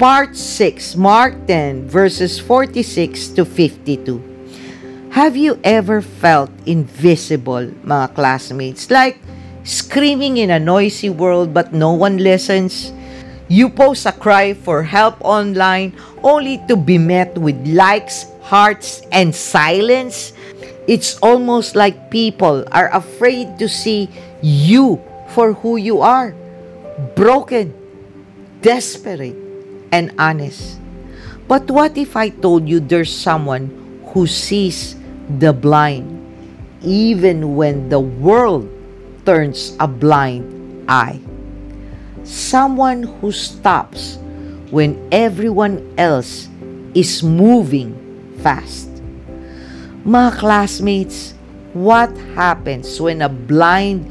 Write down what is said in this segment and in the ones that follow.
Part 6, Mark 10, verses 46 to 52. Have you ever felt invisible, mga classmates? Like screaming in a noisy world but no one listens? You post a cry for help online only to be met with likes, hearts, and silence? It's almost like people are afraid to see you for who you are. Broken, desperate, and honest. But what if I told you there's someone who sees the blind, even when the world turns a blind eye? Someone who stops when everyone else is moving fast. Mga classmates, what happens when a blind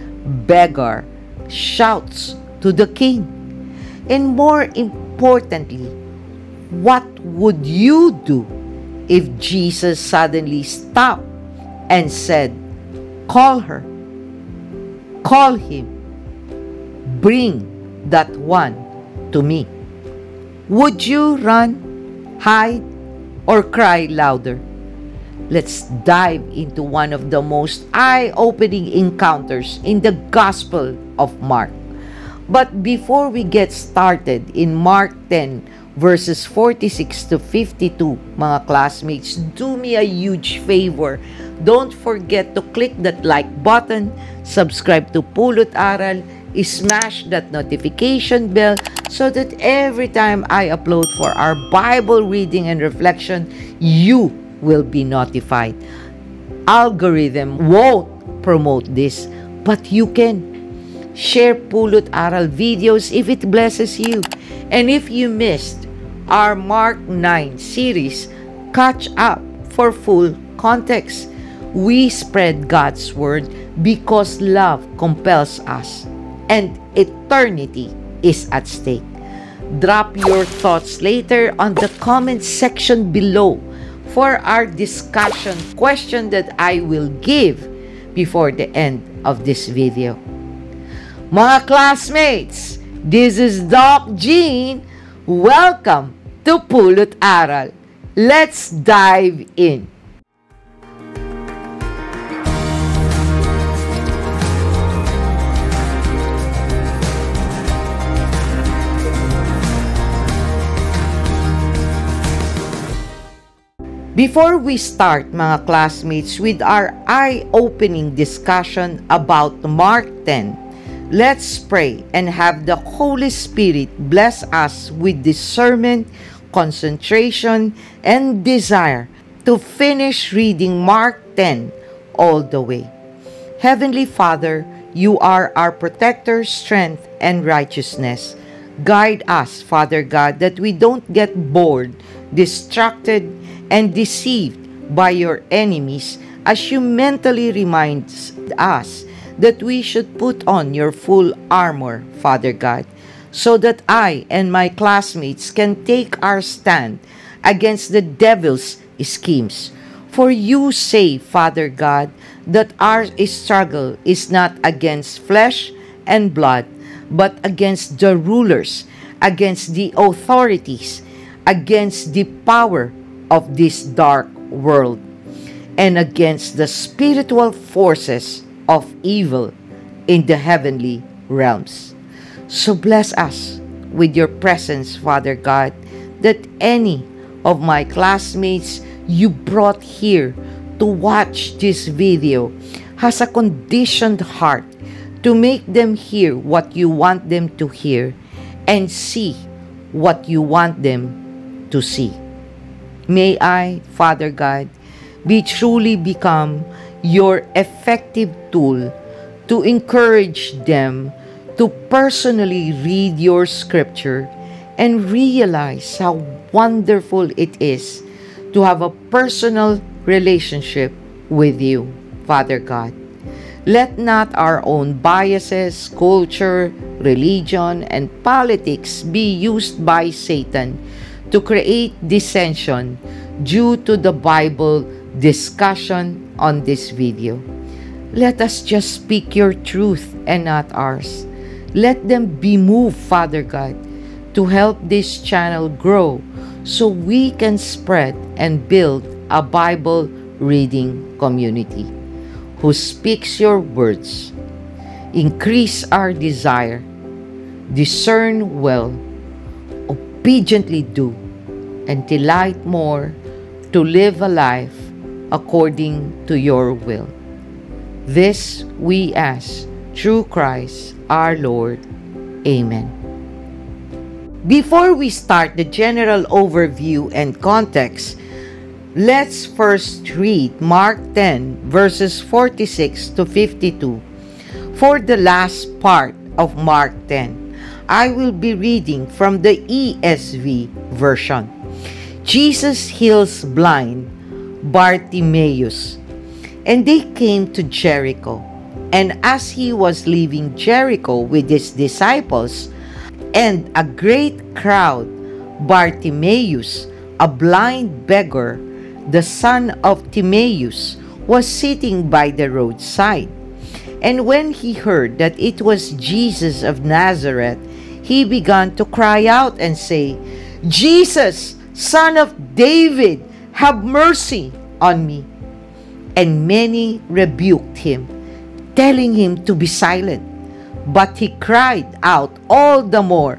beggar shouts to the king? And more importantly, what would you do if Jesus suddenly stopped and said, "Call her, call him, bring that one to me"? Would you run, hide, or cry louder? Let's dive into one of the most eye-opening encounters in the Gospel of Mark. But before we get started in Mark 10, verses 46 to 52, mga classmates, do me a huge favor. Don't forget to click that like button, subscribe to Pulot Aral, smash that notification bell so that every time I upload for our Bible reading and reflection, you will be notified. Algorithm won't promote this, but you can. Share Pulot Aral videos if it blesses you. And if you missed our Mark 9 series, catch up for full context. We spread God's word because love compels us and eternity is at stake. Drop your thoughts later on the comment section below for our discussion question that I will give before the end of this video. Mga classmates, this is Doc Jean. Welcome to Pulot Aral. Let's dive in. Before we start, mga classmates, with our eye-opening discussion about Mark 10, let's pray and have the Holy Spirit bless us with discernment, concentration, and desire to finish reading Mark 10 all the way. Heavenly Father, you are our protector, strength, and righteousness. Guide us, Father God, that we don't get bored, distracted, and deceived by your enemies as you mentally remind us that we should put on your full armor, Father God, so that I and my classmates can take our stand against the devil's schemes. For you say, Father God, that our struggle is not against flesh and blood, but against the rulers, against the authorities, against the power of this dark world, and against the spiritual forces of evil in the heavenly realms. So bless us with your presence, Father God, that any of my classmates you brought here to watch this video has a conditioned heart to make them hear what you want them to hear and see what you want them to see. May I, Father God, be truly become your effective tool to encourage them to personally read your scripture and realize how wonderful it is to have a personal relationship with you, Father God. Let not our own biases, culture, religion, and politics be used by Satan to create dissension due to the Bible discussion on this video. Let us just speak your truth and not ours. Let them be moved, Father God, to to help this channel grow so we can spread and build a Bible reading community who speaks your words. Increase our desire, discern well, obediently do, and delight more to live a life according to your will. This we ask through Christ our Lord. Amen. Before we start the general overview and context, let's first read Mark 10 verses 46 to 52. For the last part of Mark 10, I will be reading from the ESV version. Jesus heals blind Bartimaeus, and they came to Jericho. And as he was leaving Jericho with his disciples and a great crowd, Bartimaeus, a blind beggar, the son of Timaeus, was sitting by the roadside. And when he heard that it was Jesus of Nazareth, he began to cry out and say, Jesus, Son of David, have mercy on me. And many rebuked him, telling him to be silent. But he cried out all the more,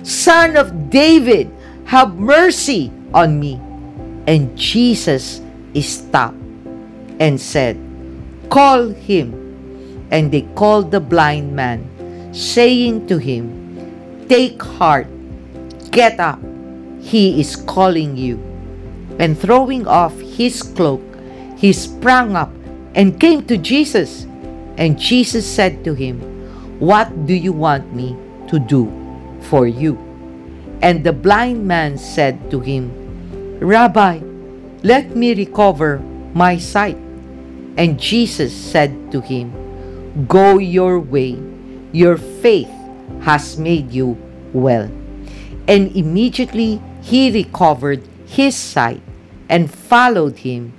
Son of David, have mercy on me. And Jesus stopped and said, Call him. And they called the blind man, saying to him, Take heart, get up, he is calling you. And throwing off his cloak, he sprang up and came to Jesus. And Jesus said to him, What do you want me to do for you? And the blind man said to him, Rabbi, let me recover my sight. And Jesus said to him, Go your way, your faith has made you well. And immediately he recovered his sight and followed him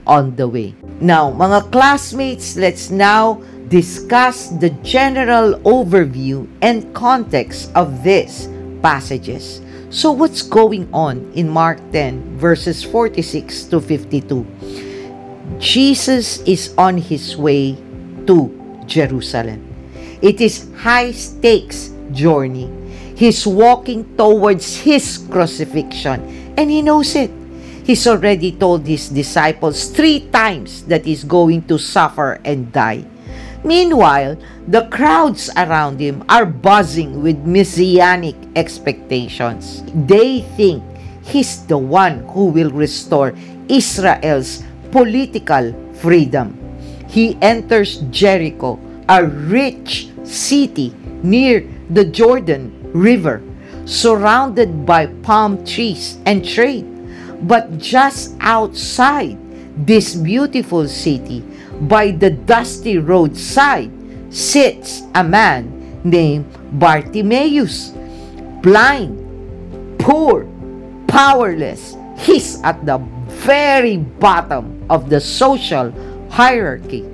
on the way. Now, mga classmates, let's now discuss the general overview and context of these passages. So what's going on in Mark 10 verses 46 to 52? Jesus is on his way to Jerusalem. It is high-stakes journey. He's walking towards his crucifixion, and he knows it. He's already told his disciples 3 times that he's going to suffer and die. Meanwhile, the crowds around him are buzzing with messianic expectations. They think he's the one who will restore Israel's political freedom. He enters Jericho, a rich city near the Jordan River, surrounded by palm trees and trade. But just outside this beautiful city, by the dusty roadside, sits a man named Bartimaeus, blind, poor, powerless. He's at the very bottom of the social hierarchy.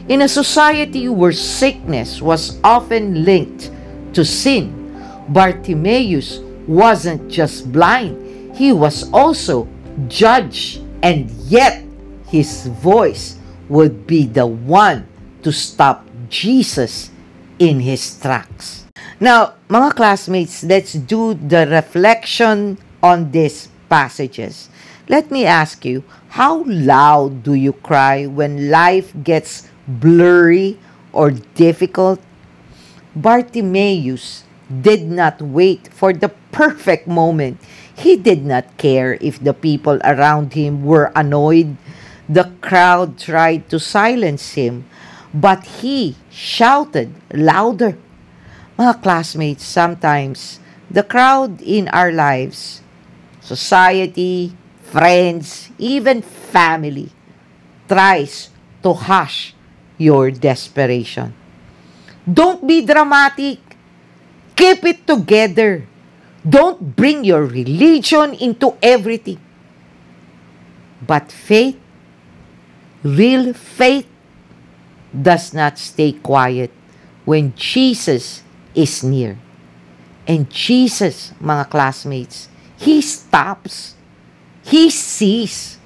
In a society where sickness was often linked to sin, Bartimaeus wasn't just blind, he was also judged, and yet his voice would be the one to stop Jesus in his tracks. Now, mga classmates, let's do the reflection on these passages. Let me ask you, how loud do you cry when life gets blurry or difficult? Bartimaeus did not wait for the perfect moment. He did not care if the people around him were annoyed. The crowd tried to silence him, but he shouted louder. Mga classmates, sometimes the crowd in our lives, society, friends, even family, tries to hush your desperation. Don't be dramatic. Keep it together. Don't bring your religion into everything. But faith, real faith, does not stay quiet when Jesus is near. And Jesus, mga classmates, He stops. He sees.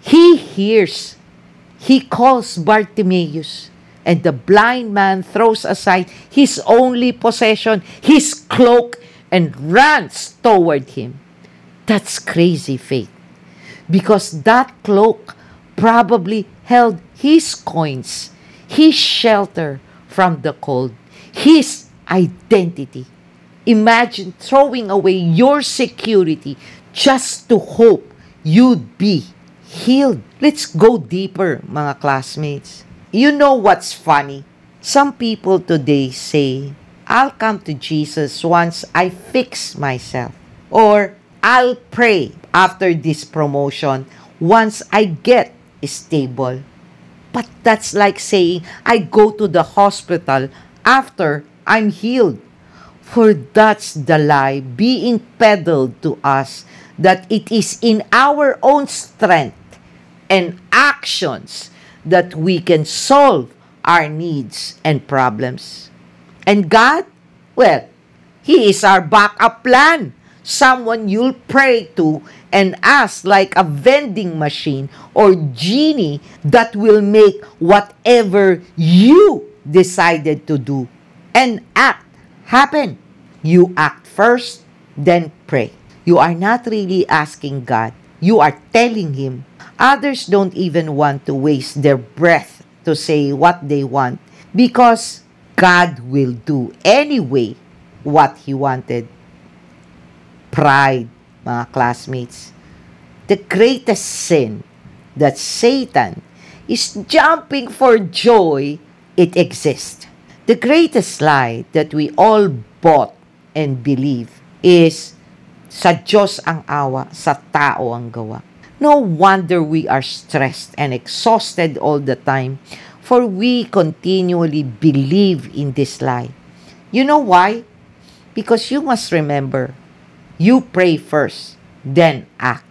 He hears. He calls Bartimaeus. And the blind man throws aside his only possession, his cloak, and runs toward him. That's crazy faith. Because that cloak probably held his coins, his shelter from the cold, his identity. Imagine throwing away your security just to hope you'd be healed. Let's go deeper, mga classmates. You know what's funny? Some people today say, I'll come to Jesus once I fix myself. Or, I'll pray after this promotion once I get stable. But that's like saying, I go to the hospital after I'm healed. For that's the lie being peddled to us, that it is in our own strength and actions that we can solve our needs and problems. And God, well, He is our backup plan. Someone you'll pray to and ask, like a vending machine or genie that will make whatever you decided to do and act happen. You act first, then pray. You are not really asking God. You are telling Him. Others don't even want to waste their breath to say what they want because God will do anyway what He wanted. Pride, mga classmates. The greatest sin that Satan is jumping for joy it exists. The greatest lie that we all bought and believe is sa Diyos ang awa, sa tao ang gawa. No wonder we are stressed and exhausted all the time, for we continually believe in this lie. You know why? Because you must remember, you pray first, then act.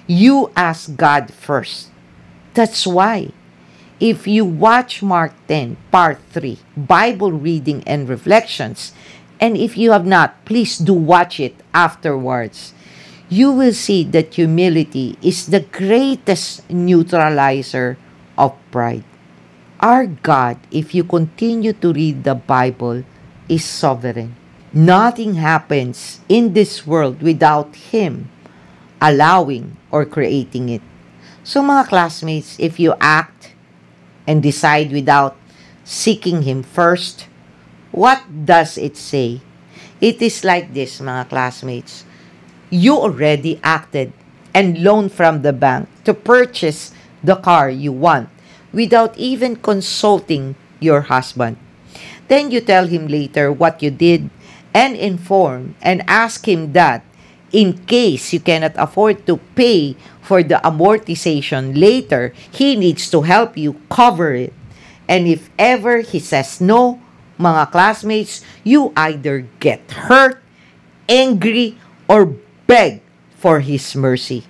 You ask God first. That's why, if you watch Mark 10, Part 3, Bible Reading and Reflections, and if you have not, please do watch it afterwards, you will see that humility is the greatest neutralizer of pride. Our God, if you continue to read the Bible, is sovereign. Nothing happens in this world without Him allowing or creating it. So mga classmates, if you act and decide without seeking Him first, what does it say? It is like this, mga classmates. You already acted and loaned from the bank to purchase the car you want without even consulting your husband. Then you tell him later what you did and inform and ask him that in case you cannot afford to pay for the amortization later, he needs to help you cover it. And if ever he says no, mga classmates, you either get hurt, angry, or beg for His mercy.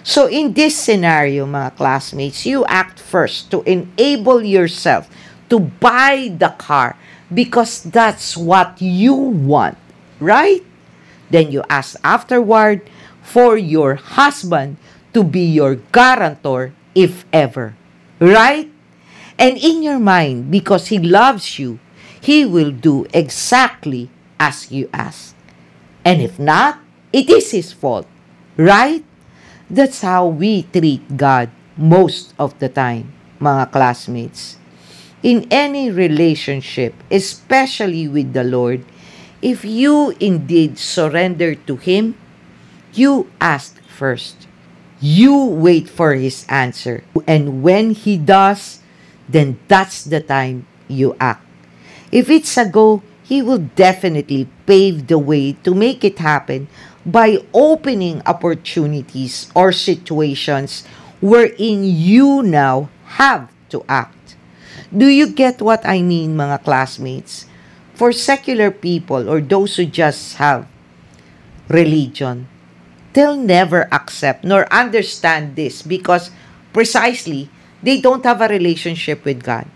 So in this scenario, mga classmates, you act first to enable yourself to buy the car because that's what you want, right? Then you ask afterward for your husband to be your guarantor if ever, right? And in your mind, because he loves you, he will do exactly as you ask. And if not, it is his fault, right? That's how we treat God most of the time, mga classmates. In any relationship, especially with the Lord, if you indeed surrender to Him, you ask first. You wait for His answer. And when He does, then that's the time you act. If it's a go, He will definitely pave the way to make it happen by opening opportunities or situations wherein you now have to act. Do you get what I mean, mga classmates? For secular people or those who just have religion, they'll never accept nor understand this because precisely they don't have a relationship with God.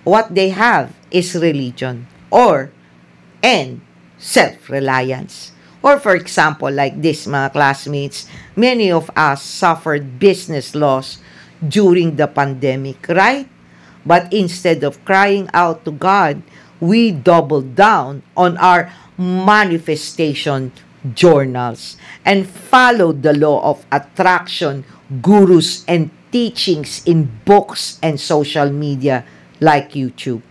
What they have is religion and self-reliance. Or for example, like this, mga classmates, many of us suffered business loss during the pandemic, right? But instead of crying out to God, we doubled down on our manifestation journals and followed the law of attraction, gurus, and teachings in books and social media like YouTube.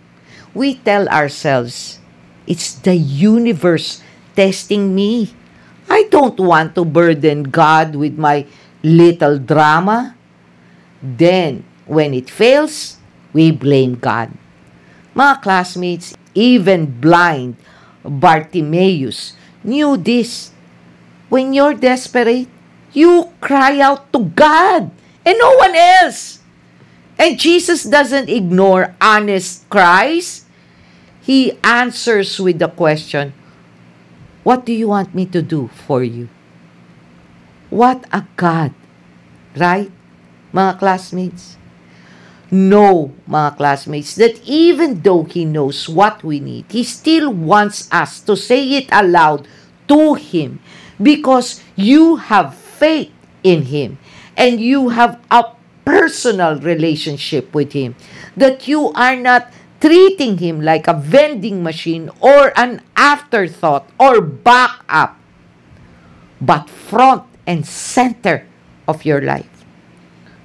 We tell ourselves, it's the universe testing me. I don't want to burden God with my little drama. Then, when it fails, we blame God. Mga classmates, even blind Bartimaeus knew this. When you're desperate, you cry out to God and no one else. And Jesus doesn't ignore honest cries. He answers with the question, what do you want me to do for you? What a God, right, mga classmates? Know, mga classmates, that even though He knows what we need, He still wants us to say it aloud to Him because you have faith in Him and you have a personal relationship with Him, that you are not treating Him like a vending machine or an afterthought or backup, but front and center of your life.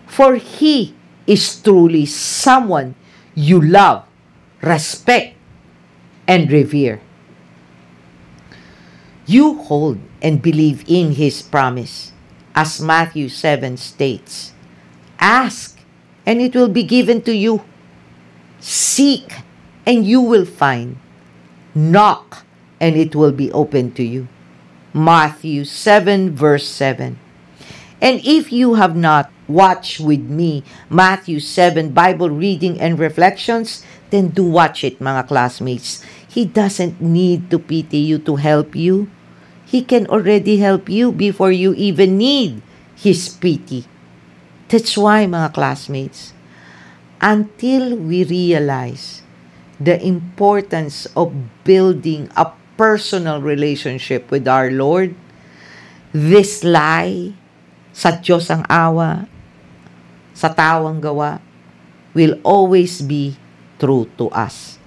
For He is truly someone you love, respect, and revere. You hold and believe in His promise, as Matthew 7 states, ask, and it will be given to you. Seek, and you will find. Knock, and it will be open to you. Matthew 7 verse 7. And if you have not watched with me Matthew 7 Bible reading and reflections, then do watch it, mga classmates. He doesn't need to pity you to help you. He can already help you before you even need His pity. That's why, mga classmates, until we realize the importance of building a personal relationship with our Lord, this lie, sa Diyos ang awa, sa tawang gawa, will always be true to us.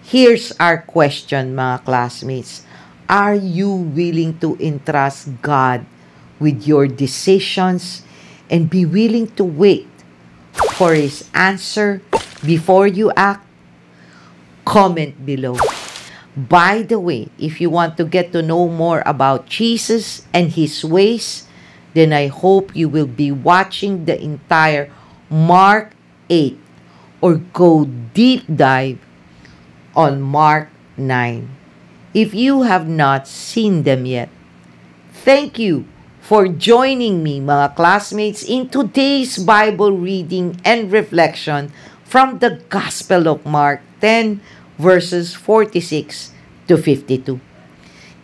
Here's our question, mga classmates. Are you willing to entrust God with your decisions and be willing to wait for His answer before you act? Comment below. By the way, if you want to get to know more about Jesus and His ways, then I hope you will be watching the entire Mark 8 or go deep dive on Mark 9. If you have not seen them yet, thank you for joining me, mga classmates, in today's Bible reading and reflection from the Gospel of Mark 10 verses 46 to 52.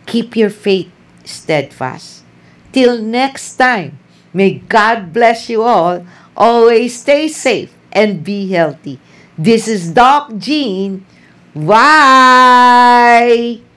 Keep your faith steadfast. Till next time, may God bless you all. Always stay safe and be healthy. This is Doc Jean. Bye!